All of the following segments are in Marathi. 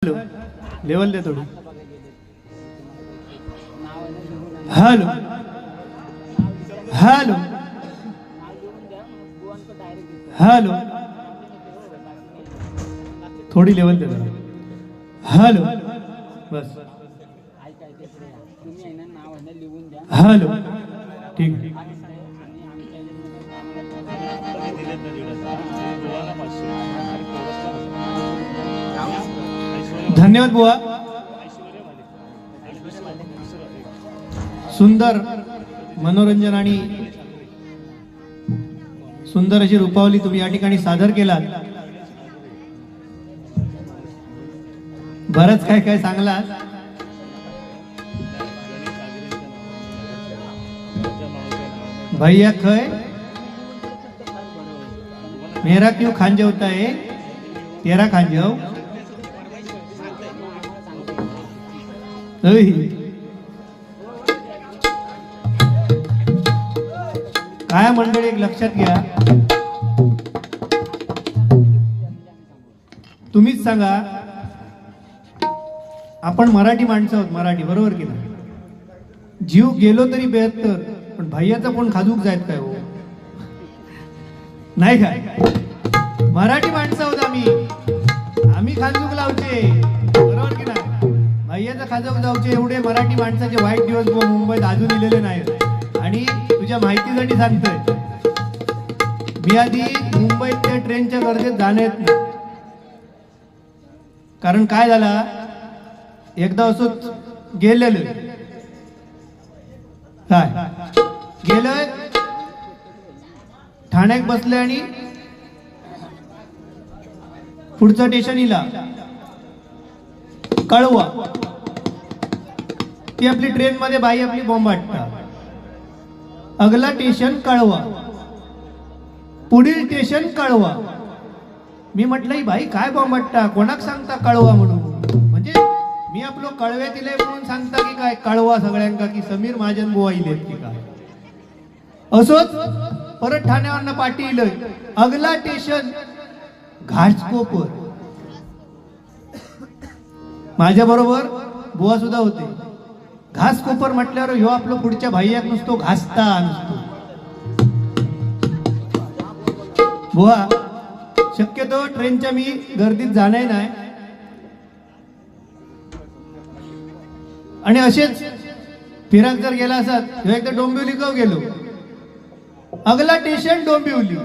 हॅलो लेवल दे थोडी. हॅलो हॅलो हॅलो थोडी लेवल दे जरा. हॅलो बस. हॅलो ठीक. धन्यवाद बुवा. सुंदर मनोरंजन आणि सुंदर अशी रूपावली तुम्ही या ठिकाणी सादर केलात. बरंच काय काय सांगलात. भैया खय मेरा क्यों खांजवता है तेरा खांजव. काय मंडळी एक लक्षात घ्या. तुम्हीच सांगा. आपण मराठी माणसं आहोत. मराठी बरोबर की नाही. जीव गेलो तरी 72 पण भैयाचा कोण खाजूक जायत काय हो नाही काय. मराठी माणसं आहोत आम्ही खाजूक लावचे बरोबर की नाही. भैयाचा खाजूक जाऊचे एवढे मराठी माणसाचे वाईट दिवस मुंबईत अजून इलेले नाहीत. आणि तुझ्या माहितीसाठी सांगतोय मी आधी मुंबईत त्या ट्रेनच्या गर्दीत जाणं येत नाही. कारण काय झाला एकदा असंच गेलेलं काय गेलोय ठाण्यात बसले आणि पुढचं स्टेशन इला कळवा. ती आपली ट्रेन मध्ये बाई आपली बॉम्ब वाटतात. अगला स्टेशन कळवा पुढील स्टेशन कळवा. मी म्हटलं बाई काय बॉम्ब वाटता कोणाक सांगता कळवा म्हणून. म्हणजे मी आपलं कळव्यात इले म्हणून सांगता की काय कळवा सगळ्यांका की समीर महाजन बुवा इलेत की काय. असोच परत ठाण्यावरनं पाठी इलय. अगला स्टेशन घाटकोपर. माझ्या बरोबर बुवा सुद्धा होते. घासकोपर म्हटल्यावर ह्यो आपलं पुढच्या भाईयाक नुसतो घासता नुसतो. बुवा शक्यतो ट्रेनच्या मी गर्दीत जाणे नाही. आणि असेच फिराक जर गेला असत एकदा डोंबिवली कव गेलो. अगला स्टेशन डोंबिवली.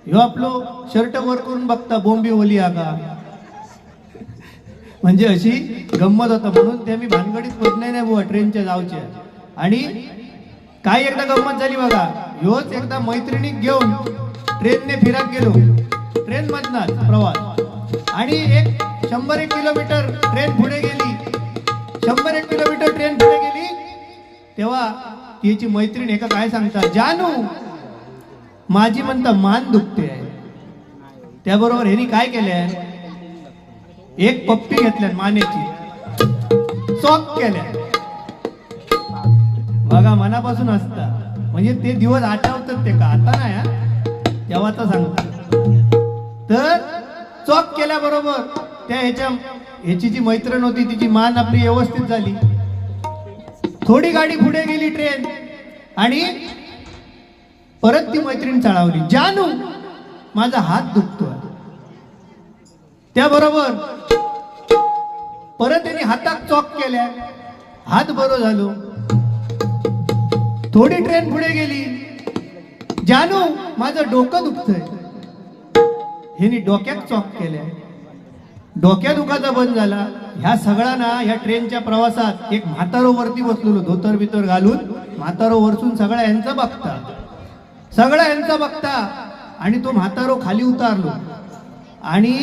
ह्यो आपलो शर्ट वर करून बघता बोंबिवली आगा. म्हणजे अशी गंमत होता म्हणून ते मी भानगडीत पडणे नाही बुवा ट्रेनच्या जाऊच्या. आणि काय एकदा गंमत झाली बघा. ह्योच एकदा मैत्रिणी घेऊन ट्रेनने फिरत गेलो. ट्रेन मधनाच प्रवास आणि 100-1 किलोमीटर ट्रेन पुढे गेली. 100-1 किलोमीटर ट्रेन पुढे गेली तेव्हा तिची मैत्रीण एका काय सांगता जानू माझी म्हणता मान दुखते आहे. त्याबरोबर ह्यांनी काय केलंय एक पप्पी घेतल्या मानेची चॉक केल्या. बघा मनापासून असता. म्हणजे ते दिवस आठवतात ते का आता नाही तेव्हा तर सांगतात. तर चॉक केल्याबरोबर त्या ह्याची जी मैत्रीण होती तिची मान आपली व्यवस्थित झाली. थोडी गाडी पुढे गेली ट्रेन आणि परत ती मैत्रीण चढावली. जानू माझा हात दुखतोय. त्याबरोबर परत त्यांनी हातात चॉक केल्या. हात बरो झालो. थोडी ट्रेन पुढे गेली. जानू माझं डोकं दुखतंय. ह्यांनी डोक्यात चॉक केल्या. डोक्या दुखाचा बंद झाला. ह्या सगळ्यांना ह्या ट्रेनच्या प्रवासात एक म्हातारो वरती बसलेलो धोतर बितर घालून म्हातारो वरसून सगळ्या यांचा बघता आणि तो म्हातारो खाली उतारलो. आणि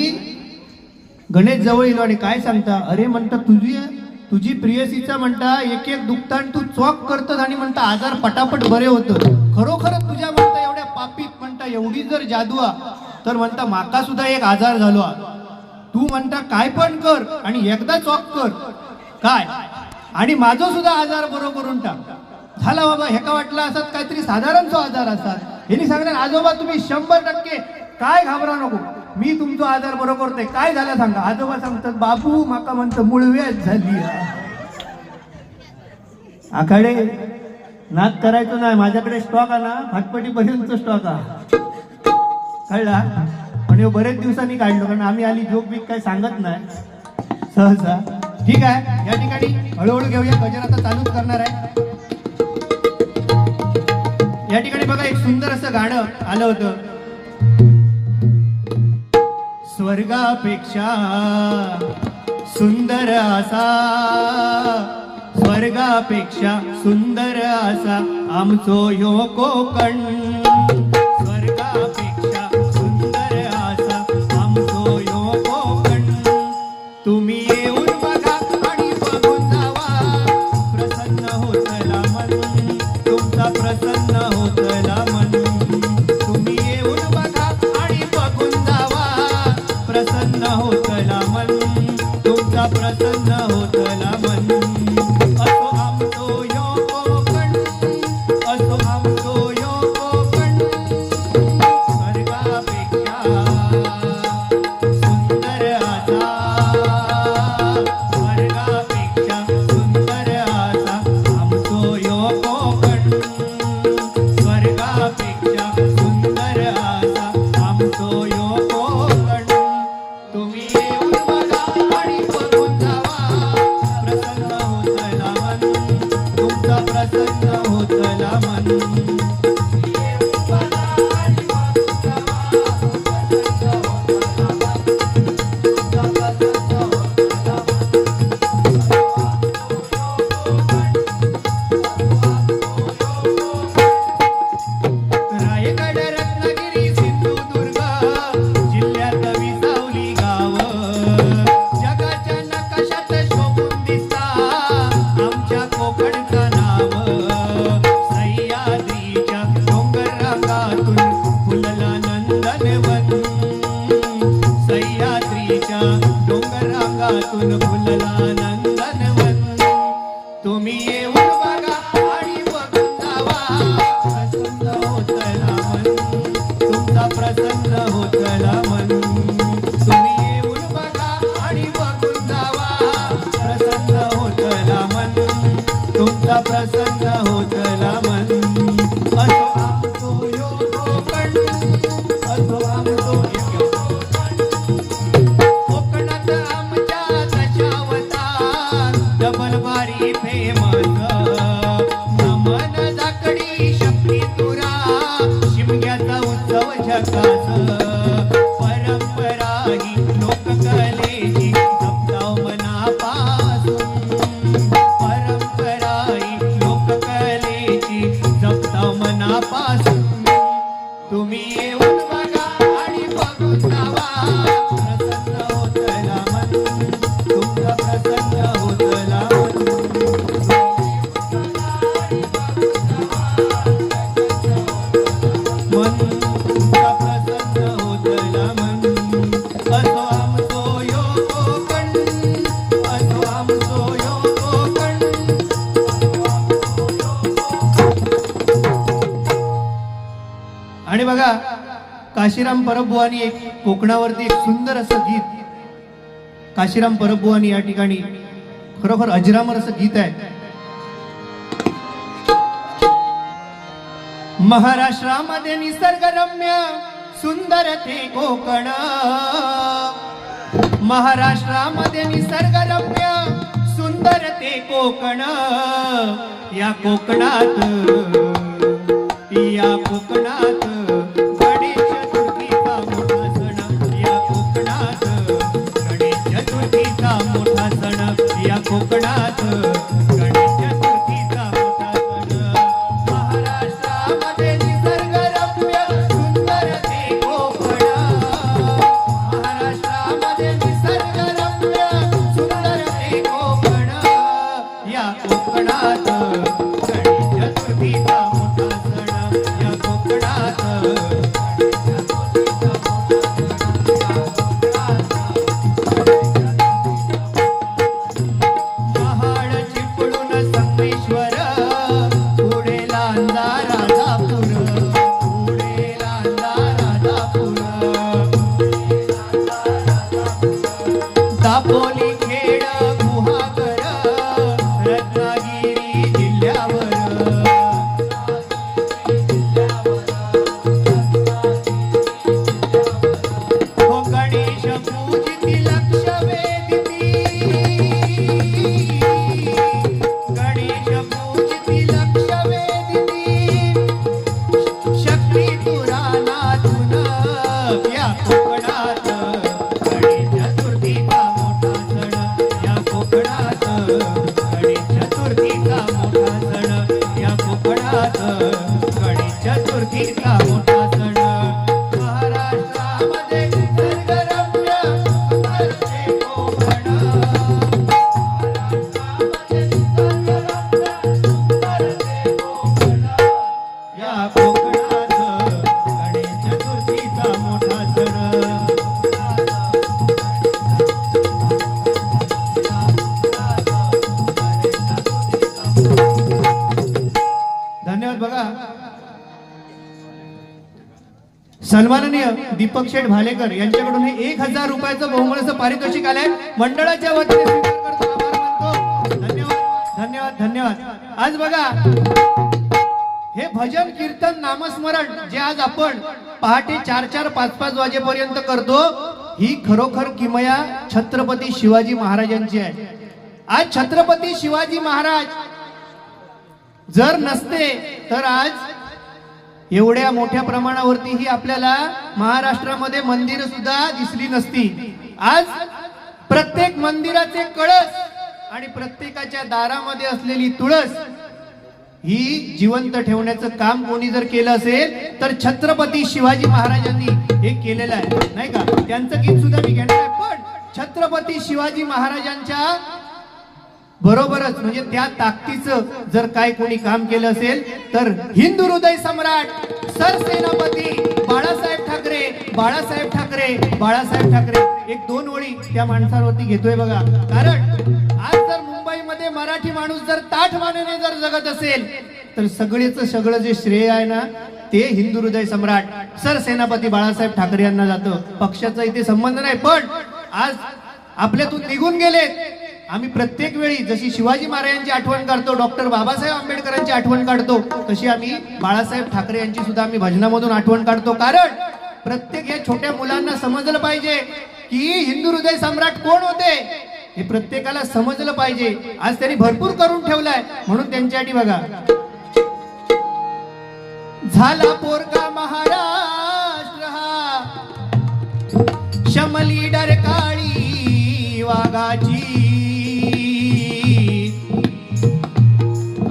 गणेश जवळ येलो आणि काय सांगता अरे म्हणता तुझी प्रियसीचा म्हणता एक दुखता आणि तू चॉक करतस आणि म्हणता आजार पटापट बरे होत. खरोखरच तुझ्या म्हणता एवढ्या पापीत म्हणता एवढी जर जादू तर म्हणता माका सुद्धा एक आजार झालो. तू म्हणता काय पण कर आणि एकदा चॉक कर काय आणि माझा सुद्धा आजार बरो करून टाक झाला बाबा. हेका वाटला असत काहीतरी साधारण जो आजार असतात. यांनी सांगणार आजोबा तुम्ही 100% काय घाबरा नको. मी तुमचा आजार बरो करतोय. काय झालं सांगा. आजोबा सांगतात बाबू माका म्हणतं मुळव्याध झाली. आखाडे नाक करायचं नाही. माझ्याकडे स्टॉक आहे ना फाटपटीपर्यंत स्टॉक आहे. कळला. पण ह्यो बरेच दिवसांनी काढलो कारण आम्ही आली जोक बीक काय सांगत नाही सहसा. ठीक आहे. या ठिकाणी हळूहळू घेऊया. गजर आता चालूच करणार आहे. या ठिकाणी बघा एक सुंदर असं गाणं आलं होतं. स्वर्गापेक्षा सुंदर असा, स्वर्गापेक्षा सुंदर असा आमचो ह्यो कोकण. स्वर्गापेक्षा सुंदर असा आमचो ह्यो कोकण. तुम्ही येऊन बघा आणि बघून जावा. प्रसन्न होतला मन तुमचा, प्रसन्न होतला मन. तुम्ही येऊन बघा आणि बघून जावा. प्रसन्न होतला मन तुमचा, प्रसन्न होतला मन. असो आमचो ह्यो कोकण, असो आमचो ह्यो कोकण. स्वर्गापेक्षा सुंदर असा, स्वर्गापेक्षा सुंदर असा आमचो ह्यो कोकण. स्वर्गापेक्षा सुंदर असा आमचो ह्यो कोकण. तुम्ही येऊन बघा आणि बघून जावा. प्रसन्न होतला मन तुमचा, प्रसन्न होतला मन. रायगड, रत्नागिरी, सिंधुदुर्ग जिल्ह्यात विसावली गाव. जगाच्या नकाशात शोभून दिसता आमच्या कोकणचं नाव. सह्याद्रीच्या डोंगर रांगातून फुलला नंदनवन. सह्याद्रीच्या डोंगर रांगातून फुलला नंदनवन. तुम्ही येऊन बघा आणि बघून जावा. प्रसन्न होतला मन तुमचा, प्रसन्न होतला मन. तुम्ही येऊन बघा आणि बघून जावा. प्रसन्न होतला मन तुमचा, प्रसन्न होतला मन. असो आमचो ह्यो कोकण, असो आमचो ह्यो कोकण. कोकणात आमच्या दशावतार डबल बारी फेमस. नमन जाकडी शक्ती तुरा शिमग्याचा उत्सव झकास. परंपरा ही लोककलेची जपताव मनापासून. परंपरा ही लोककलेची जपताव मनापासून. तुम्ही येऊन बघा आणि बघून जावा. प्रसन्न होतला मन तुमचा, प्रसन्न होतला मन. मन तुमचा, प्रसन्न होतला मन. असो आमचो ह्यो कोकण, असो आमचो ह्यो कोकण. आणि बघा काशीराम परबुवांनी एक कोकणावरती एक सुंदर असं गीत. काशीराम परबुवांनी या ठिकाणी खरोखर अजरामर असं गीत आहे. महाराष्ट्रामध्ये निसर्गरम्य सुंदर ते कोकण. महाराष्ट्रामध्ये निसर्गरम्य सुंदर ते कोकण. या कोकणात, या कोकणात गणेश चतुर्थीचा मोठा सण. या कोकणात गणेश चतुर्थीचा मोठा सण. या कोकणात गणेश चतुर्थीचा मोठा सण. महाराष्ट्रामध्ये निसर्गरम्य सुंदर ते कोकण. महाराष्ट्रामध्ये निसर्गरम्य सुंदर ते कोकण. या कोकणात गणेश चतुर्थीचा मोठा सण. या कोकणात या कोकणात गणेश चतुर्थीचा मोठा सण. धन्यवाद. बघा सन्माननीय दीपक शेठ भालेकर यांच्याकडून हे 1000 रुपयाचं बहुमूल्याचं पारितोषिक आलंय. मंडळाच्या वतीने स्वीकार करतो, आभार मानतो. धन्यवाद धन्यवाद धन्यवाद. आज बघा हे भजन कीर्तन नामस्मरण जे आज आपण पहाटे 4-4 5-5 वाजेपर्यंत करतो, ही खरोखर किमया छत्रपती शिवाजी महाराजांची आहे. आज छत्रपती शिवाजी महाराज जर नसते तर आज एवढ्या मोठ्या प्रमाणावरती ही आपल्याला महाराष्ट्रामध्ये मंदिर सुद्धा दिसली नसती. आज प्रत्येक मंदिराचे कळस आणि प्रत्येकाच्या दारामध्ये असलेली तुळस ही जिवंत ठेवण्याचं काम कोणी जर केलं असेल तर छत्रपती शिवाजी महाराजांनी हे केलेलं आहे, नाही का. त्यांचं गीत सुद्धा मी घेणार आहे. पण छत्रपती शिवाजी महाराजांच्या बरोबरच म्हणजे त्या ताकदीचं जर काय कोणी काम केलं असेल तर हिंदू हृदय सम्राट सरसेनापती बाळासाहेब ठाकरे, बाळासाहेब ठाकरे, बाळासाहेब ठाकरे. 1-2 ओळी त्या माणसावरती घेतोय बघा. कारण आज जर मुंबईमध्ये मराठी माणूस जर ताठमानेने जर जगत असेल तर सगळं जे श्रेय आहे ना ते हिंदू हृदय सम्राट सरसेनापती बाळासाहेब ठाकरे यांना जातं. पक्षाचा इथे संबंध नाही. पण आज आपल्यातून निघून गेलेत. आम्ही प्रत्येक वेळी जशी शिवाजी महाराजांची आठवण काढतो, डॉक्टर बाबासाहेब आंबेडकरांची आठवण काढतो, तशी आम्ही बाळासाहेब ठाकरे यांची सुद्धा आम्ही भजनामधून आठवण काढतो. कारण प्रत्येक या छोट्या मुलांना समजलं पाहिजे की हिंदू हृदय सम्राट कोण होते, हे प्रत्येकाला समजलं पाहिजे. आज त्यांनी भरपूर करून ठेवलाय म्हणून त्यांच्यासाठी बघा. झाला पोरगा महाराष्ट्र हा शमली डरकाळी वाघाची,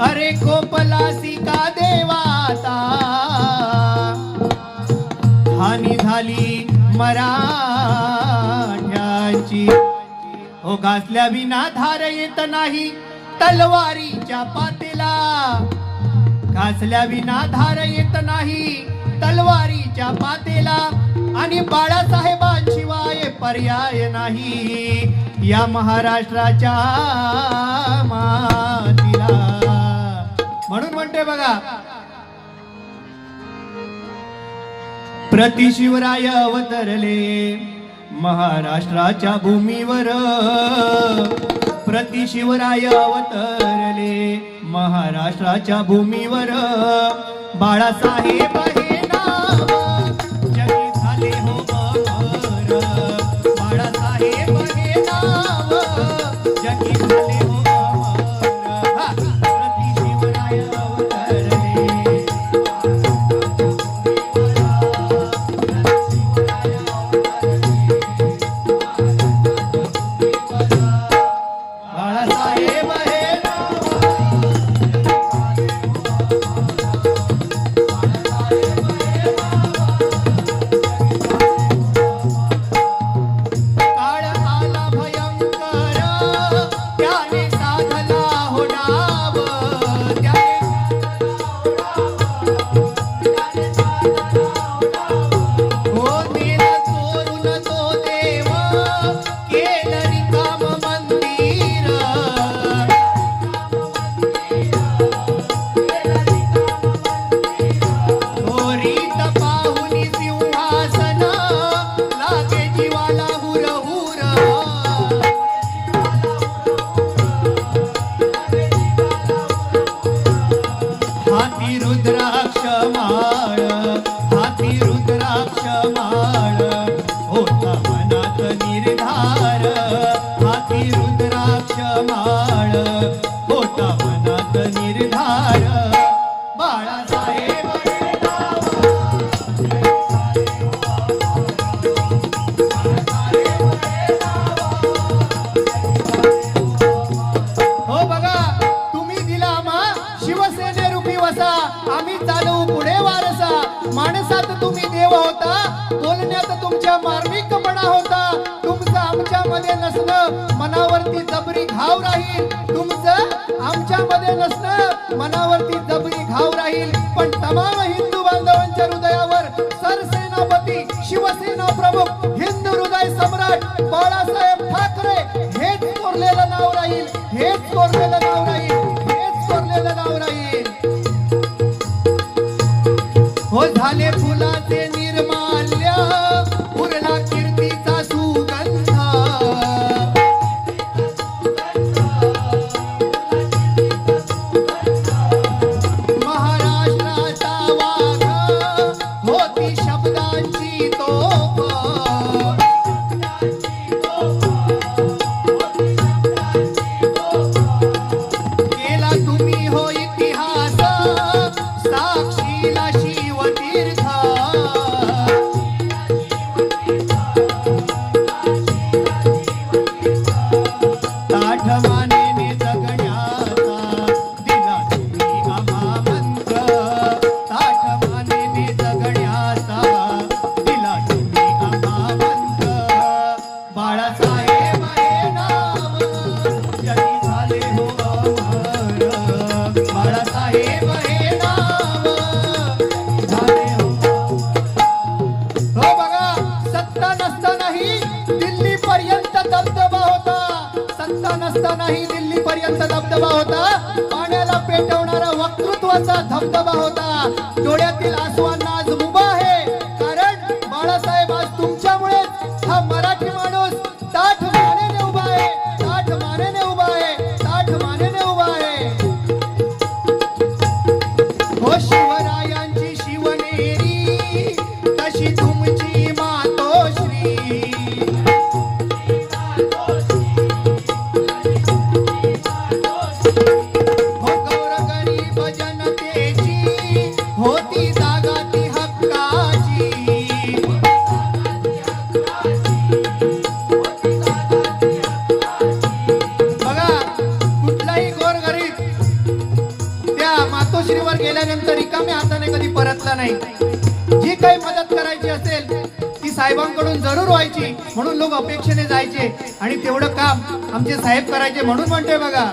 अरे कोपलासी का देवाता, हानी झाली मराठ्यांची. हो घासल्या विना धार येत नाही तलवारीच्या पातेला, घासल्या विना धार येत नाही तलवारीच्या पातेला. आणि बाळासाहेबांशिवाय पर्याय नाही या महाराष्ट्राच्या मातीला. म्हणून म्हणते बघा, प्रतिशिवराय अवतरले महाराष्ट्राच्या भूमीवर, प्रतिशिवराय अवतरले महाराष्ट्राच्या भूमीवर. बाळासाहेब हे नाव जगी झाले हो अमर, बाळासाहेब हे नाव जगी झाले हो अमर. प्रतिशिवराय अवतरले बाळासाहेब हे नाव नसणं मनावरती जबरी घाव राहील, तुमचं आमच्यामध्ये नसणं मनावरती जबरी घाव राहील, पण तमाम हिंदू बांधवांच्या हृदयावर सरसेनापती शिवसेना प्रमुख हिंदू हृदय सम्राट बाळासाहेब ठाकरे हेच कोरलेलं नाव राहील, हेच कोरलेलं नाव राहील, हेच कोरलेलं नाव राहील. हो झाले फुलाचे निर्माल्य, उरला कीर्तीचा सुगंध, महाराष्ट्राचा वाघ होती शब्दांची तोफ, केला तुम्ही हो इतिहास साक्षीला शिवतीर्थ, ताठ मानेने जगण्याचा दिला तुम्ही आम्हा मंत्र, ताठ मानेने जगण्याचा दिला तुम्ही आम्हा मंत्र, बाळासाहेब हे नाव जगी झाले हो अमर, बाळासाहेब हे नाव झाले हो. हो बघा, सत्ता नसतानाही दिल्ली पर्यंत दबदबा होता, सत्ता नसतानाही दिल्ली पर्यंत दबदबा होता, पाण्याला पेटवणारा वक्तृत्वाचा धबधबा होता, डोळ्यातील आसवांना आज मुभा आहे, कारण बाळासाहेब आज तुमच्यामुळेच हा मराठी माणूस ताठ मानेने उभा आहे, ताठ मानेने उभा आहे, ताठ मानेने उभा आहे. हो शिवरायांची शिवनेरी तशी तुमची मातोश्री, हो गौरगरीब जनतेची होती जागा ती हक्काची, बघा कुठलाही गोरगरीब त्या मातोश्रीवर गेल्यानंतर रिकाम्या हाताने कधी परतला नाही. जी काही मदत करायची असेल ती साहेबांकडून जरूर व्हायची, म्हणून लोक अपेक्षेने जायचे आणि तेवढं काम आमचे साहेब करायचे, म्हणून म्हणतोय बघा,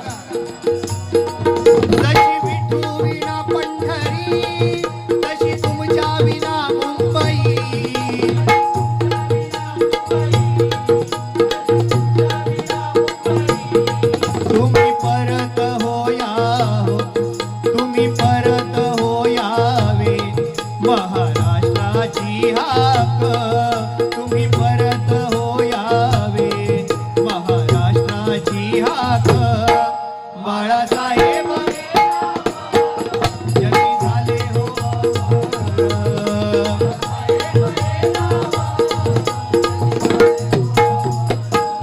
जशी विठू विना पंढरी तशी तुमच्या विना मुंबई, तुम्ही परत होया हो, तुम्ही परत होयावे महाराष्ट्राची हाक, तुम्ही परत होयावे महाराष्ट्राची हाक, बाळासाहेब जगी झाले हो अमर.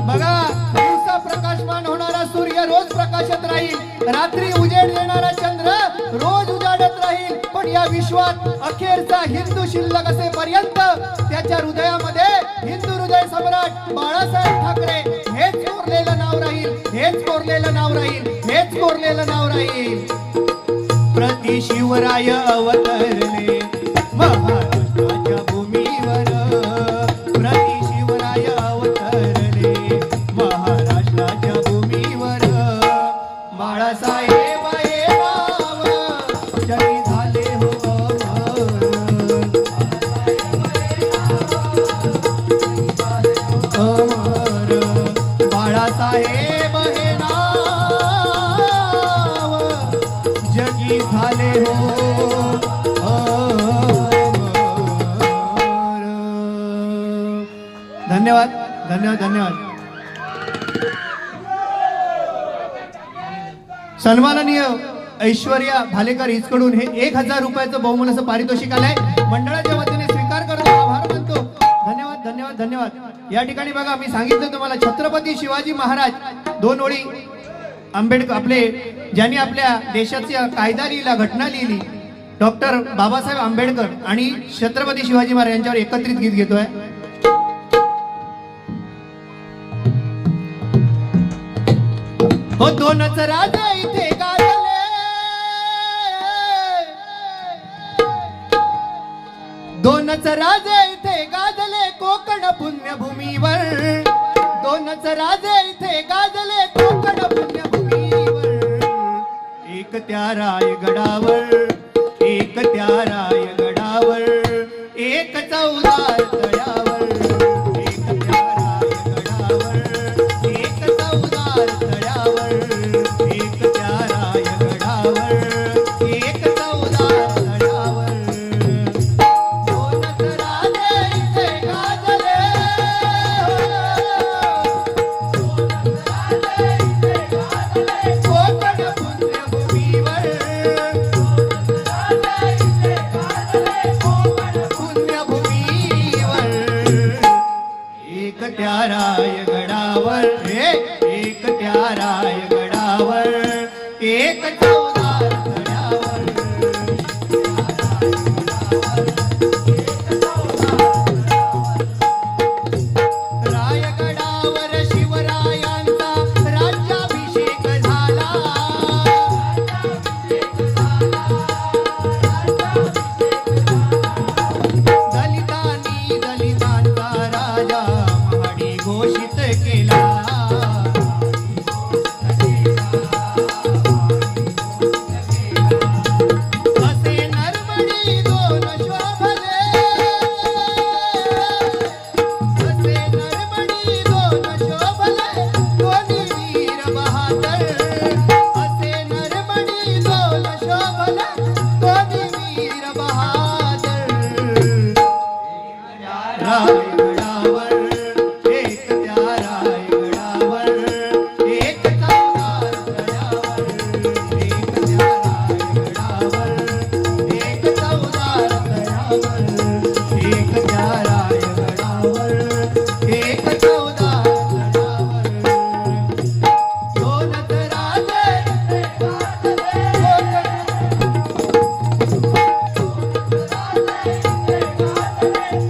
बघा, दिवसा प्रकाशमान होणारा सूर्य रोज प्रकाशत राहील, रात्री उजेड देणारा चंद्र रोज उजाडत राहील, पण या विश्वात अखेरचा हिंदू शिल्लक असेपर्यंत त्याच्या हृदयामध्ये हिंदू हृदय सम्राट बाळासाहेब ठाकरे हेच कोरलेलं नाव राहील, हेच कोरलेलं नाव राहील, हेच कोरलेलं नाव राहील. प्रति शिवराय अवतरले महाराष्ट्राच्या भूमीवर, प्रति शिवराय अवतरले महाराष्ट्राच्या भूमीवर, बाळासाहेब हे नाव जगी झाले हो अमर, बाळासाहेब हे नाव जगी झाले हो अमर. धन्यवाद धन्यवाद धन्यवाद. सन्माननीय ऐश्वर्या भालेकर हिचकडून हे 1000 रुपयाचं बहुमानाचं पारितोषिक आलंय, मंडळाच्या वतीने स्वीकार करतो, आभार मानतो. धन्यवाद धन्यवाद धन्यवाद. या ठिकाणी बघा, मी सांगितलं तुम्हाला छत्रपती शिवाजी महाराज 2 ओळी आंबेडकर आपले ज्यांनी आपल्या देशाचा कायदा लिहिला, घटना लिहिली, डॉक्टर बाबासाहेब आंबेडकर आणि छत्रपती शिवाजी महाराज यांच्यावर एकत्रित गीत घेतोय. हो दोनच राजा इथे गाजले, दोनच राजे इथे गाजले कोकण पुण्यभूमीवर, दोन दोनच राजे इथे गाजले कोकण पुण्यभूमीवर, एक त्या रायगडावर, एक त्या रायगडावर, एक चौदार तळ्यावर, एक त्या रायगडावर, एक चौदार तळ्यावर, एक त्या रायगडावर, एक चौदार तळ्यावर. दोनच राजे इथे गाजले, कोकण पुण्यभूमीवर, पुण्यभूमीवर, एक त्या रायगडावर, एक त्या रायगडावर, एक चौदार तळ्यावर, रायगडावर शिवरायांचा राज्याभिषेक झाला, दलितांनी दलितांचा राजा महाडी घोषित केला, असे नरमणी दोन शोभले, असे नरमणी दोन शोभले, दोन्ही वीर बहादर, असे नरमणी दोन शोभले, दोन्ही वीर बहादर. रायगडावर, एक त्या रायगडावर, एक चौदार तळ्यावर, एक त्या रायगडावर, एक चौदार तळ्यावर, एक त्या रायगडावर, एक चौदार तळ्यावर. दोनच राजे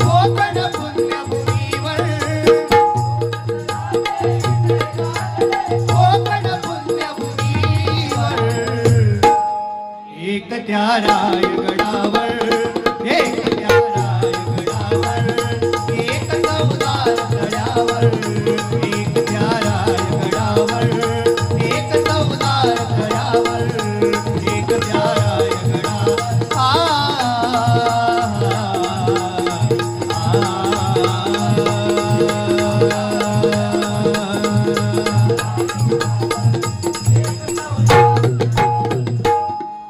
कोकण पुण्यभूमीवर, कोकण पुण्यभूमीवर, एक त्या रायगडावर, एक त्या रायगडावर, एक चौदार तळ्यावर, एक त्या रायगडावर, एक चौदार तळ्यावर, एक त्या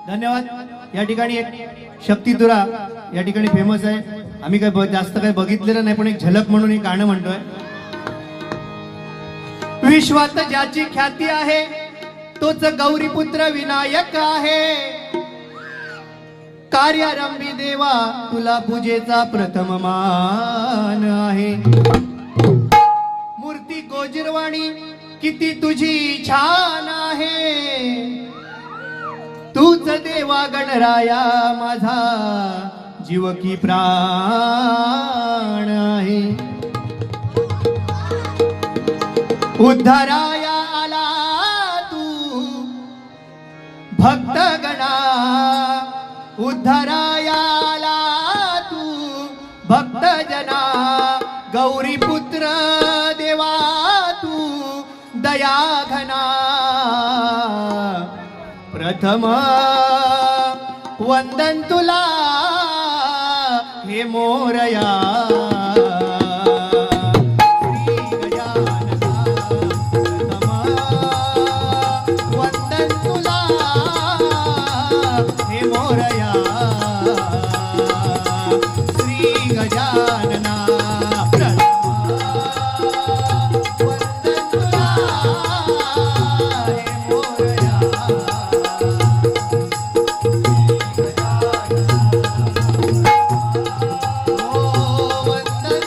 धन्यवाद. या ठिकाणी एक शक्तितुरा या ठिकाणी फेमस आहे. आम्ही काय जास्त काही बघितलेलं नाही, पण एक झलक म्हणून एक गाणं म्हणतोय. विश्वात ज्याची ख्याती आहे तोच गौरीपुत्र विनायक आहे, कार्यारंभी देवा तुला पूजेचा प्रथम मान आहे. मूर्ती गोजिरवाणी किती तुझी छान आहे, तूच देवा गणराया माझा जीव की प्राण आहे. उद्धाराया आला तू भक्त गणा, उद्धाराया आला तू भक्त जना, गौरी पुत्र देवा तू दया घना. प्रथम वंदन तुला हे मोरया, श्री गजानना. प्रथम वंदन तुला हे मोरया, श्री गजानना. प्रथम वंदन तुला हे मोरया, वंदन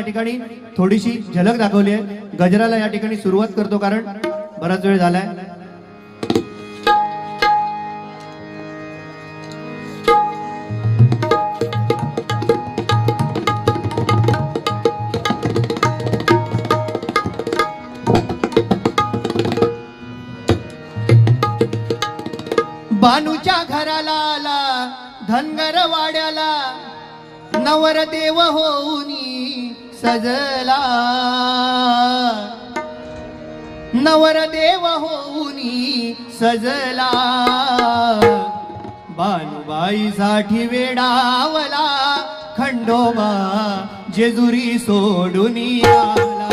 ठिकाणी थोडीशी झलक दाखवली आहे. गजराला या ठिकाणी सुरुवात करतो कारण बराच वेळ झालाय. बानूच्या घराला आला धनगर वाड्याला नवरदेव होऊनी सजला. नवरदेव होऊनी सजला. बानुबाईसाठी वेडावला खंडोबा जेजुरी सोडून आला.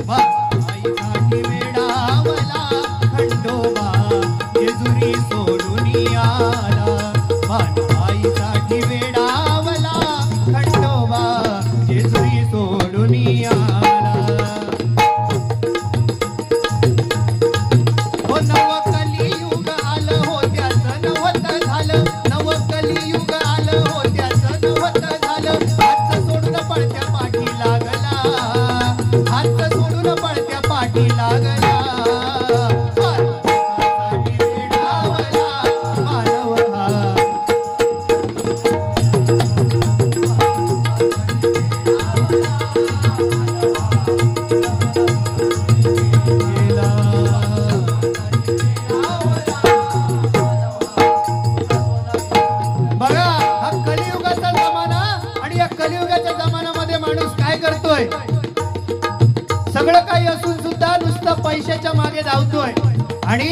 बानुबाईसाठी वेडावला खंडोबा जेजुरी सोडून आला. बानुबाईसाठी वेडावला खंडोबा जेजुरी सोडून आला. हो नव कलियुग आलं हो त्याचं नवत झालं. नव कलियुग आलं हो त्याचं नवत झालं. हात सोडून पळत्या पाठी लागला. हात सोडून पळत्या पाठी लागला. कलियुगाच्या जमान्यामध्ये माणूस काय करतोय? सगळं काही असून सुद्धा नुसतं पैशाच्या मागे धावतोय. आणि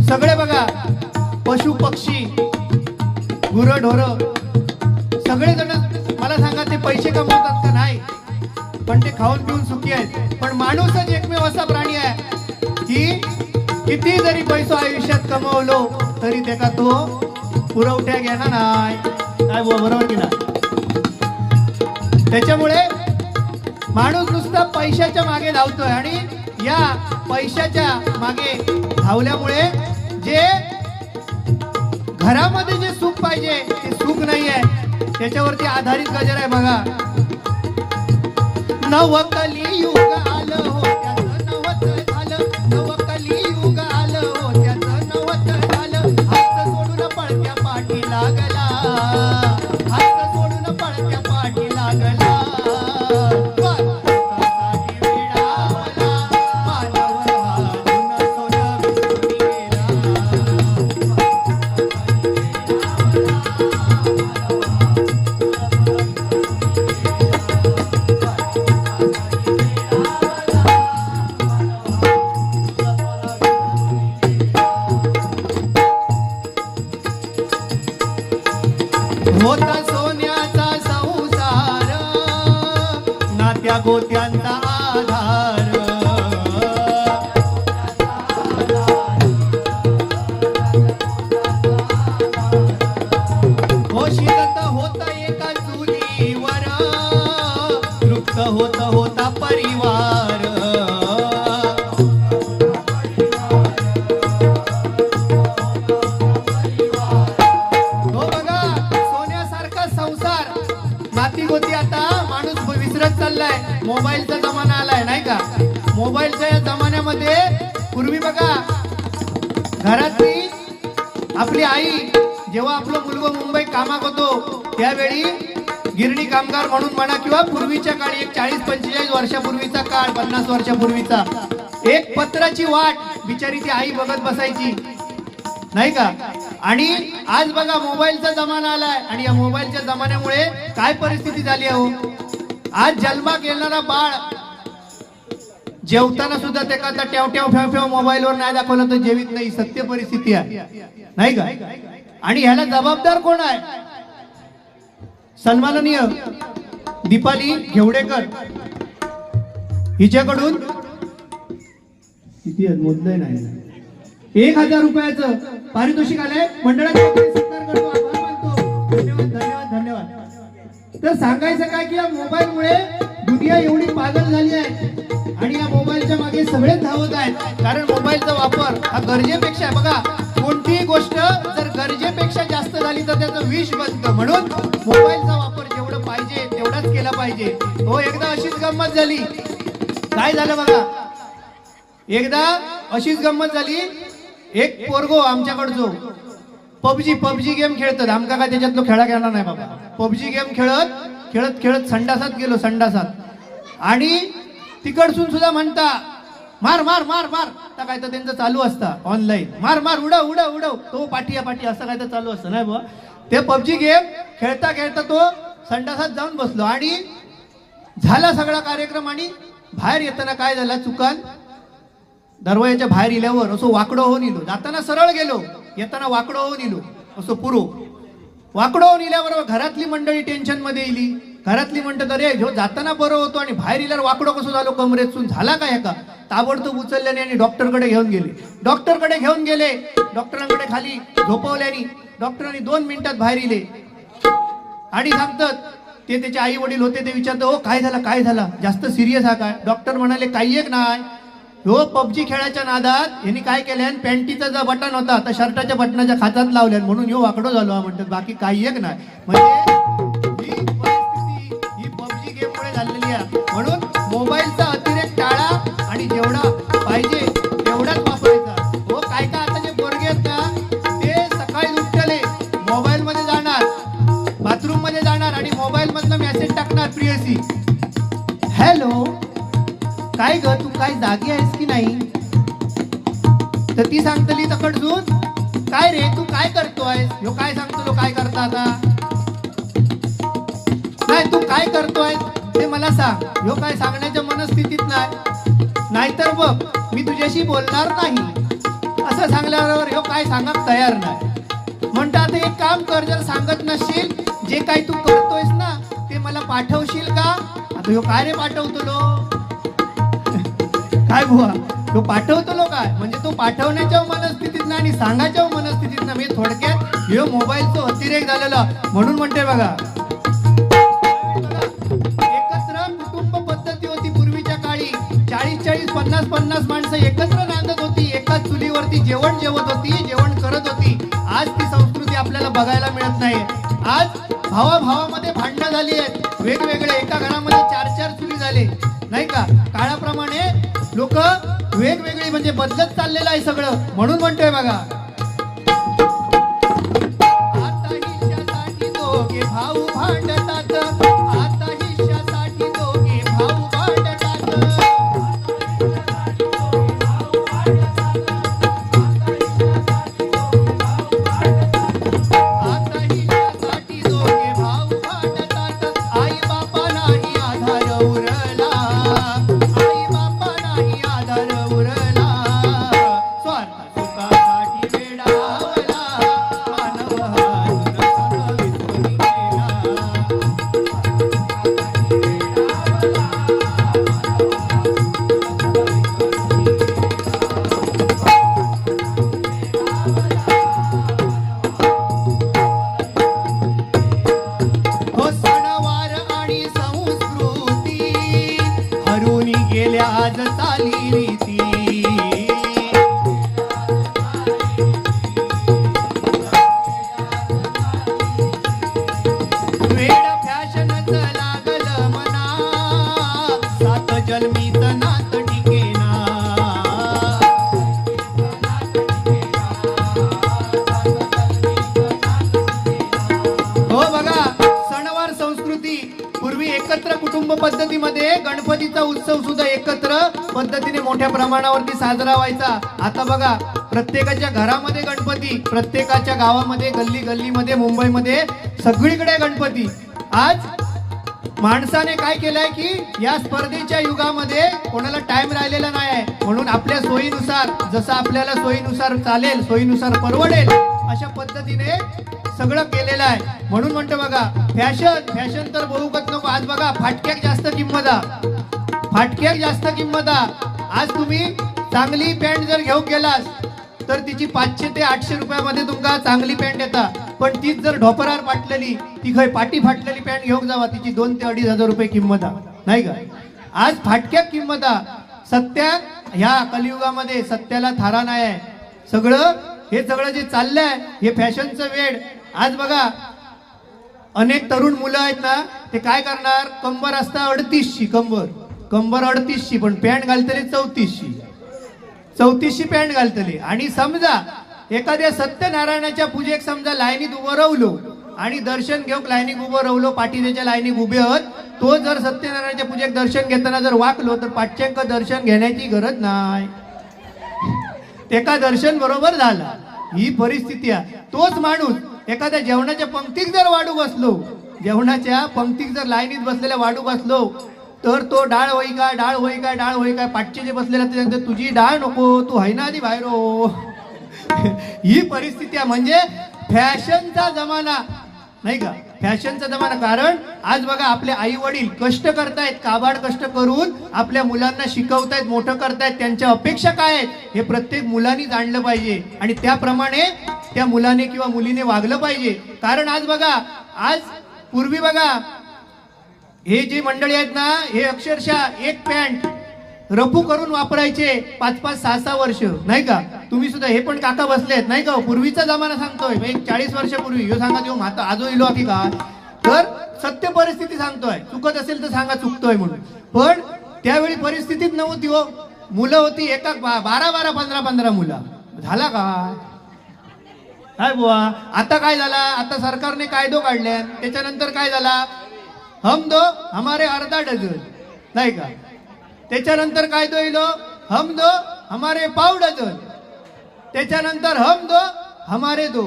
सगळे बघा पशु पक्षी गुरढोर सगळे जण मला सांगा ते पैसे कमवतात का? नाही, पण ते खाऊन पिऊन सुखी आहेत. पण माणूसच एकमेव असा प्राणी आहे की किती जरी पैसा आयुष्यात कमवलो तरी त्याचा तो पुरवठ्या घेणार नाही. काय बरोबर की ना? त्याच्यामुळे माणूस नुसता पैशाच्या मागे धावतोय. आणि या पैशाच्या मागे धावल्यामुळे जे घरामध्ये जे सुख पाहिजे ते सुख नाहीये. त्याच्यावरती आधारित गजर आहे बघा. नव कलियुग आलं हो त्याचं नवत झालं. नव कलियुग आलं हो त्याचं नवत झालं. हात सोडून पळत्या पाठी लागला. हात सोडून पळत्या पाठी लागला. होता सोन्याचा संसार नात्या गोत्यांचा आधार. होशिरत होता एका चुलीवर तृप्त होता परिवार. नाती गोती आता माणूस विसरत चाललाय. मोबाईलचा जमाना आलाय नाही का? मोबाईलच्या या जमान्यामध्ये पूर्वी बघा घरातली आपली आई जेव्हा आपलं मुलगा मुंबई कामाक होतो त्यावेळी गिरणी कामगार म्हणून म्हणा किंवा पूर्वीच्या काळी एक 40-45 वर्षापूर्वीचा काळ 50 वर्षापूर्वीचा एक पत्राची वाट बिचारी ती आई बघत बसायची नाही का? आणि आज बघा मोबाईलचा जमाना आलाय. आणि या मोबाईलच्या जमान्यामुळे काय परिस्थिती झाली आहे हो? आज जन्माक येणारा बाळ जेवताना सुद्धा त्याचा ट्याव ट्याव फेव फेव मोबाईलवर नाही दाखवलं तर जेवित नाही. सत्य परिस्थिती आहे नाही का? आणि ह्याला जबाबदार कोण आहे? सन्माननीय दीपाली घेवडेकर हिच्याकडून किती मोजलंय नाही 1000 रुपयाचं पारितोषिक आलंय. मंडळाचा सत्कार करतो, आभार मानतो. धन्यवाद धन्यवाद धन्यवाद. तर सांगायचं काय की या मोबाईलमुळे दुनिया एवढी पागल झाली आहे आणि या मोबाईलच्या मागे सगळेच धावत आहेत. कारण मोबाईलचा वापर हा गरजेपेक्षा बघा कोणतीही गोष्ट जर गरजेपेक्षा जास्त झाली तर त्याचं विष बनतं. म्हणून मोबाईलचा वापर जेवढं पाहिजे तेवढाच केला पाहिजे. हो एकदा अशीच गंमत झाली. काय झालं बघा, एकदा अशीच गंमत झाली. एक पोरगो आमच्याकडचो पबजी गेम खेळतात. आमका काय त्याच्यातलो खेळा खेळणार नाही बाबा. पबजी गेम खेळत संडासात गेलो, संडासात. आणि तिकडसून सुद्धा म्हणता मार मार मार मार. आता काय तर त्यांचं चालू असतं ऑनलाईन, मार मार उडव उडव उडव, तो पाठी असं काय तर चालू असतं नाही बुवा. ते पबजी गेम खेळता खेळता तो संडासात जाऊन बसलो आणि झाला सगळा कार्यक्रम. आणि बाहेर येताना काय झाला, चुकान दरवाजाच्या बाहेर इल्यावर असं वाकडं होऊन इलो. जाताना सरळ गेलो, येताना वाकडं होऊन इलो. असं पुरो वाकडं होऊन इल्याबरोबर घरातली मंडळी टेन्शन मध्ये इली. घरातली म्हणतात अरे ह्यो जाताना बरं होतो आणि बाहेर इल्यावर वाकडं कसं झालो, कमरेतून झाला काय का. ताबडतोब उचलल्याने आणि डॉक्टरकडे घेऊन गेले. डॉक्टरांकडे खाली झोपवल्याने डॉक्टरांनी 2 मिनिटात बाहेर इले. आणि सांगतात ते त्याचे आई वडील होते, ते विचारतात हो काय झालं जास्त सिरियस हा काय. डॉक्टर म्हणाले काही एक नाही, हो पबजी खेळाच्या नादात यांनी काय केल्यान, पॅन्टीचा जो बटन होता तर शर्टाच्या बटनाच्या खात्यात लावल्यान म्हणून ह्यो वाकडो झालो म्हणतात. बाकी काही एक नाही. म्हणजे ही परिस्थिती ही पबजी गेम मुळे झालेली आहे. म्हणून मोबाईलचा अतिरेक टाळा आणि जेवढा पाहिजे तेवढाच वापरायचा. हो काय आता जे पोरगे आहेत ना ते सकाळी उठले मोबाईल मध्ये जाणार, बाथरूम मध्ये जाणार आणि मोबाईल मधनं मेसेज टाकणार प्रियसी, हॅलो काय ग तू काय जागी आहेस की नाही. तर ती सांगतली तकडजून काय रे तू काय करतोय. ह्यो काय सांगतो काय करता आता, नाही तू काय करतोय ते मला सांग. ह्यो काय सांगण्याच्या मनस्थितीत नाही. नाहीतर बघ मी तुझ्याशी बोलणार नाही असं सांगल्यावर ह्यो काय सांगत तयार नाही. म्हणतात एक काम कर, जर सांगत नसशील जे काही तू करतोयस ना ते मला पाठवशील का. आता ह्यो काय रे पाठवतो काय बुवा, तो पाठवतो काय म्हणजे तो पाठवण्याच्या मनस्थितीत ना आणि सांगायच्या मनस्थितीत ना. मी थोडक्यात हे मोबाईलचा अतिरेक झालेला म्हणून म्हणते बघा. एकत्र कुटुंब पद्धती होती पूर्वीच्या काळी. 40-40 50-50 माणसं एकत्र नांदत होती, एकाच चुलीवरती जेवण जेवत होती, जेवण करत होती. आज ती संस्कृती आपल्याला बघायला मिळत नाही. आज भावाभावामध्ये भांडणं झाली आहेत, वेगवेगळे एका घरामध्ये 4-4 चुली झाले नाही का. काळाप्रमाणे लोक वेगवेगळी म्हणजे बदलत चाललेलं आहे सगळं. म्हणून म्हणतोय बघा, आता हिश्श्यासाठी दोघे भाऊ भांडतात, आता हिश्श्यासाठी दोघे भाऊ भांडतात. आता हिश्श्यासाठी दोघे भाऊ भांडतात. आई बापा नाही आधार उरला, आज चाली रीती. वेड फॅशनच लागल मना, सात जन्मीच नात टिकेना. हो बघा सणवार संस्कृती पूर्वी एकत्र कुटुंब पद्धतीमध्ये गणपतीचा उत्सव सुद्धा एकत्र पद्धतीने मोठ्या प्रमाणावरती साजरा व्हायचा. आता बघा प्रत्येकाच्या घरामध्ये गणपती, प्रत्येकाच्या गावामध्ये गल्ली गल्लीमध्ये मुंबईमध्ये सगळीकडे गणपती. आज माणसाने काय केलंय की या स्पर्धेच्या युगामध्ये कोणाला टाइम राहिलेला नाही आहे. म्हणून आपल्या सोयीनुसार जसं आपल्याला सोयीनुसार चालेल, सोयीनुसार परवडेल अशा पद्धतीने सगळं केलेलं आहे. म्हणून म्हणतो बघा फॅशन तर बहुकत नको. आज बघा फाटक्याक जास्त किंमत आज तुम्ही चांगली पॅन्ट जर घेऊन गेलास तर तिची 500 ते 800 रुपयामध्ये तुमका चांगली पॅन्ट येता. पण तीच जर ढोपरार फाटलेली, ती खय पाटी फाटलेली पॅन्ट घेऊन जावा तिची 2 ते 2.5 हजार रुपये किंमत नाही का. आज फाटक्याक किंमत. सत्या ह्या कलियुगामध्ये सत्याला थारा नाही आहे. सगळं जे चाललंय हे फॅशनचं वेड. आज बघा अनेक तरुण मुलं आहेत ना, ते काय करणार, कंबर असता 38शी, कंबर 38शी, पण पॅन्ट घालतले 34शी पॅन्ट घालतले. आणि समजा एखाद्या सत्यनारायणाच्या पूजेक समजा लाईनीत उभं राहलो आणि दर्शन घेऊक लाईनीत उभं राहलो, पाठी त्याच्या लाईनीत उभे आहोत, तो जर सत्यनारायणाच्या पूजेक दर्शन घेताना जर वाकलो तर पाठ्यांक दर्शन घेण्याची गरज नाही, त्याका दर्शन बरोबर झालं. ही परिस्थिती आहे. तोच माणूस एखाद्या जेवणाच्या पंक्तीत जर वाढू बसलो, जेवणाच्या पंक्तीत जर लाईनीत बसलेल्या वाढू बसलो, तर तो डाळ होई काय, डाळ होई काय, डाळ होई काय, पाठचे जे बसलेला ते तुझी डाळ नको, तू है ना आधी बाहेर हो. ही परिस्थिती आहे. म्हणजे फॅशनचा जमाना नाही का, फॅशनचा जमाना. कारण आज बघा आपले आई वडील कष्ट करतायत, काबाड कष्ट करून आपल्या मुलांना शिकवतायत, मोठं करतायत. त्यांच्या अपेक्षा काय आहेत हे प्रत्येक मुलांनी जाणलं पाहिजे आणि त्याप्रमाणे त्या मुलाने किंवा मुलीने वागलं पाहिजे. कारण आज बघा, आज पूर्वी बघा हे जे मंडळी आहेत ना, हे अक्षरशः एक पॅन्ट रफू करून वापरायचे 5-5, 6-6 वर्ष नाही का. तुम्ही सुद्धा हे पण काका बसलेत नाही का, पूर्वीचा जमाना सांगतोय, एक 40 वर्षापूर्वी. ह्यो सांगा देऊ माता आजो इलो की का, तर सत्य परिस्थिती सांगतोय. चुकत असेल तर सांगा चुकतोय म्हणून. पण त्यावेळी परिस्थितीत नव्हती हो, मुलं होती एका 12-12, 15-15 मुलं. झाला काय बुवा. आता काय झाला, आता सरकारने कायदो काढले, त्याच्यानंतर काय झाला, हम दो हमारे अर्धा डझन नाही का. त्याच्यानंतर काय दो इलो, हम दो हमारे पाव डझन, त्याच्यानंतर हम दो हमारे दो.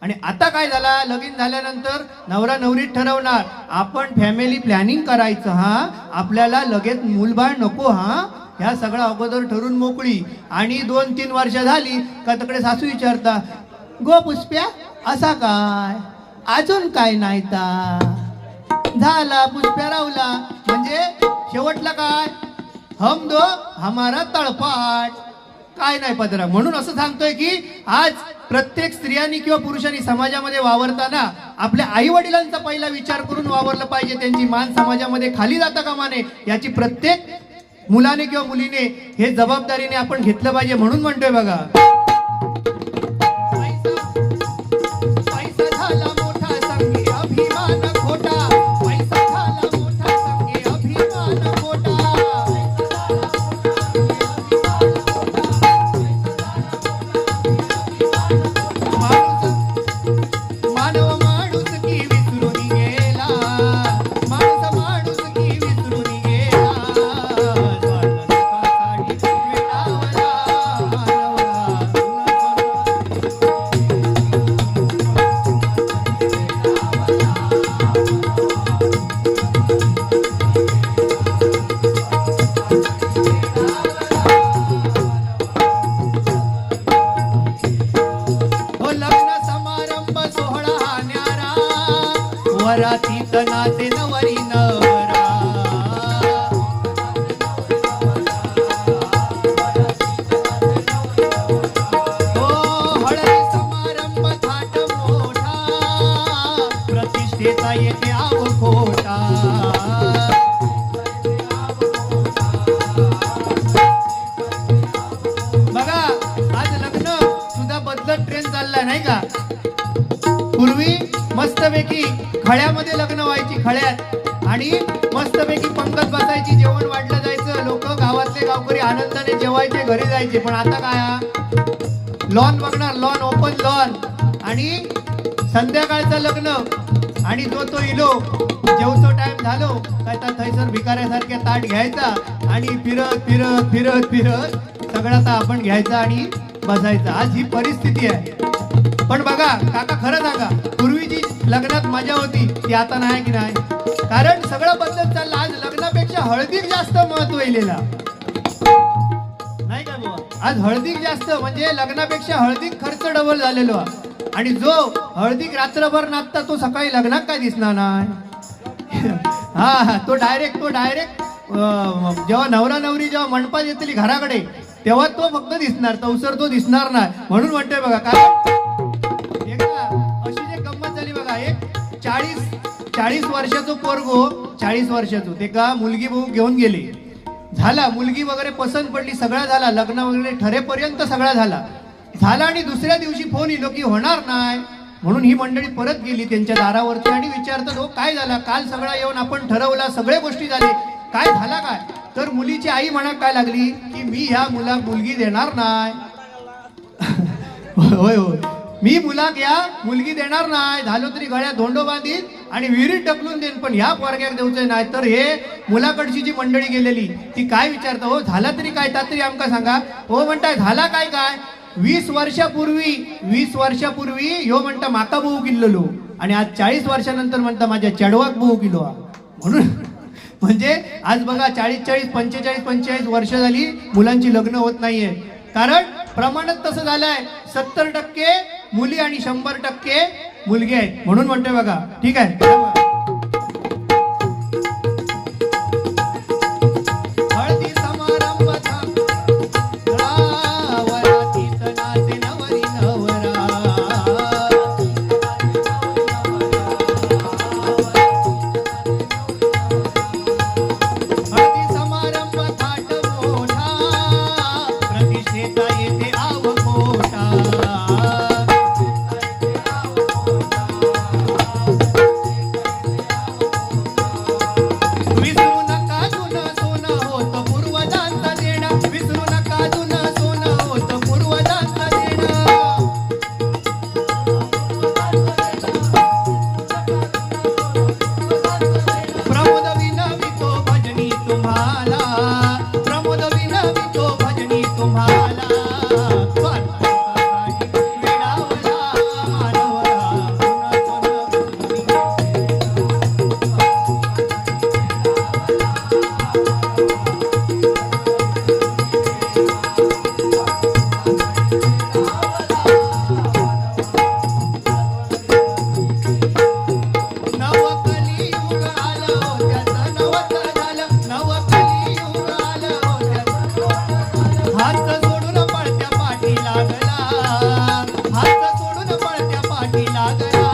आणि आता काय झाला, लगीन झाल्यानंतर नवरा नवरी ठरवणार, आपण फॅमिली प्लॅनिंग करायचं हा, आपल्याला लगेच मूलबाळ नको हा, ह्या सगळं अगोदर ठरून मोकळी. आणि 2-3 वर्ष झाली का तिकडे सासू विचारता, गो पुष्प्या असा काय, अजून काय नाही ता झाला, पुष्प्या रावला. म्हणजे शेवटला काय, हम दो हमारा तळपाट, काय नाही पदरा. म्हणून असं सांगतोय की आज प्रत्येक स्त्रियांनी किंवा पुरुषांनी समाजामध्ये वावरताना आपल्या आई वडिलांचा पहिला विचार करून वावरलं पाहिजे. त्यांची मान समाजामध्ये खाली जाता कामा नये, याची प्रत्येक मुलाने किंवा मुलीने हे जबाबदारीने आपण घेतलं पाहिजे. म्हणून म्हणतोय बघा, पैसा झाला मोठा संगे अभिमान खोटा, पैसा झाला मोठा संगे अभिमान खोटा, मानव माणूस की विसरून गेला, माणूस माणूस की विसरून गेला, वरातीत नाचे नवरी नवरा, हो हळदी समारंभ थाट मोठा, प्रतिष्ठेचा येते आवखोटा. बघा आज लग्न सुद्धा बदलत ट्रेंड चाललाय नाही का. पूर्वी मस्तपैकी खळ्यामध्ये लग्न व्हायची, खळ्यात, आणि मस्तपैकी पंगत बसायची, जेवण वाढलं जायचं, लोक गावातले गावकरी आनंदाने जेवायचे, घरी जायचे. पण आता काय, लॉन बघणार, लॉन, ओपन लॉन, आणि संध्याकाळचं लग्न, आणि जो तो इलो जेवतो टाइम झालो काय तर थैसर भिकाऱ्यासारख्या ताट घ्यायचा आणि फिरत फिरत फिरत फिरत सगळ्याचा आपण घ्यायचा आणि बसायचा. आज ही परिस्थिती आहे. पण बघा काका, खरं सांगा, पूर्वी जी लग्नात मजा होती ती आता नाही की नाही. कारण सगळं बदलत चाललं. आज लग्नापेक्षा हळदीक जास्त महत्व येलेला नाही का बुवा. आज हळदीक जास्त, म्हणजे लग्नापेक्षा हळदीक खर्च डबल झालेलो. आणि जो हळदीक रात्रभर नाचता तो सकाळी लग्नात काय दिसणार नाही. हा तो डायरेक्ट जेव्हा नवरा नवरी जेव्हा मंडपात येतली घराकडे तेव्हा तो फक्त दिसणार, तवसर तो दिसणार नाही. म्हणून म्हणतोय बघा, कारण अशी जे गंमत झाली बघा, एक 40 वर्षाचं पोरगो, 40 वर्षाचं, ते का मुलगी बहू घेऊन गेले, झाला मुलगी वगैरे पसंत पडली, सगळा झाला, लग्न वगैरे ठरेपर्यंत सगळा झाला, आणि दुसऱ्या दिवशी फोन येलो की होणार नाही. म्हणून ही मंडळी परत गेली त्यांच्या दारावरती आणि विचारतात हो काय झाला, काल सगळा येऊन आपण ठरवला, सगळ्या गोष्टी झाले, काय झाला काय. तर मुलीची आई म्हणा काय लागली की मी ह्या मुलाक मुलगी देणार नाही. होय होय, मी मुलाक या मुलगी देणार नाही, झालो तरी गळ्यात धोंडो बांधीन आणि विहिरीत ढकलून देईन, पण ह्या पोरग्याक देऊचे नाही. तर हे मुलाकडची जी मंडळी गेलेली ती काय विचारतं हो झाला तरी काय, ता तरी आमका सांगा. हो म्हणताय झाला काय काय, 20 वर्षापूर्वी ह्यो म्हणता माका बहु किल्ललो आणि आज 40 वर्षानंतर म्हणता माझ्या चढवाक बहु किलो. म्हणून म्हणजे आज बघा 40 45 वर्ष झाली मुलांची लग्न होत नाहीये, कारण प्रमाणात तसं झालंय. 70% मुली आणि 100% मुलगे आहेत. म्हणून म्हणतोय बघा, ठीक आहे. हळदी समारंभ वरातीत नाचे नवरी नवरा. हळदी समारंभ थाट मोठा, प्रतिष्ठेचा येथे आव मोठा. विसरू नका जुनं सोनं होत पूर्वजांचा देणं, विसरू नका जुनं सोनं होत पूर्वजांचा देणं. प्रमोद विनवितो भजनी तुम्हाला, प्रमोद विनवितो भजनी तुम्हाला. वेडावला मानवरा पुन्हा सोनं. नवकलियुग आलं हो त्याचं नवत झालं, नवकलियुग आलं हो त्याचं. हात सोडून पळत्या पाठी लागला, हात सोडून पळत्या पाठी लागला.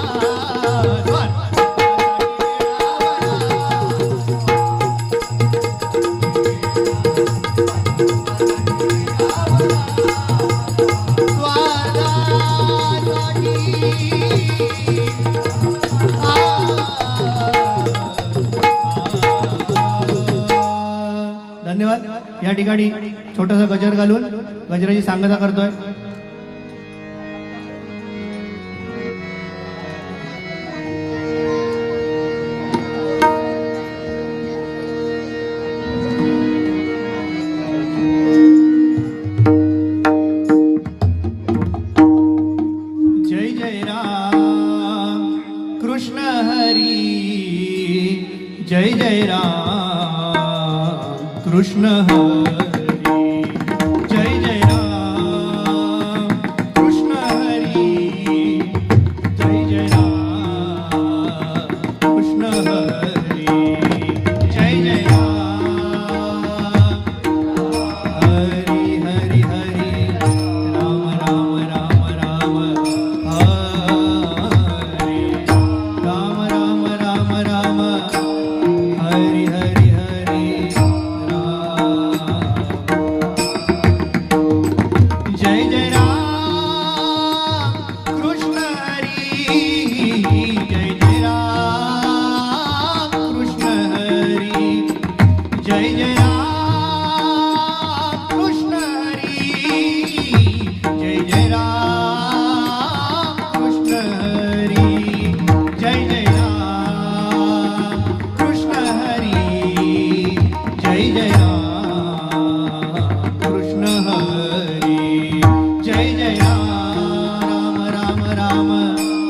धन्यवाद. या ठिकाणी छोटासा गजर घालून गजराची सांगता करतोय. जय जय राम कृष्ण हरी, जय जय राम कृष्ण हरी.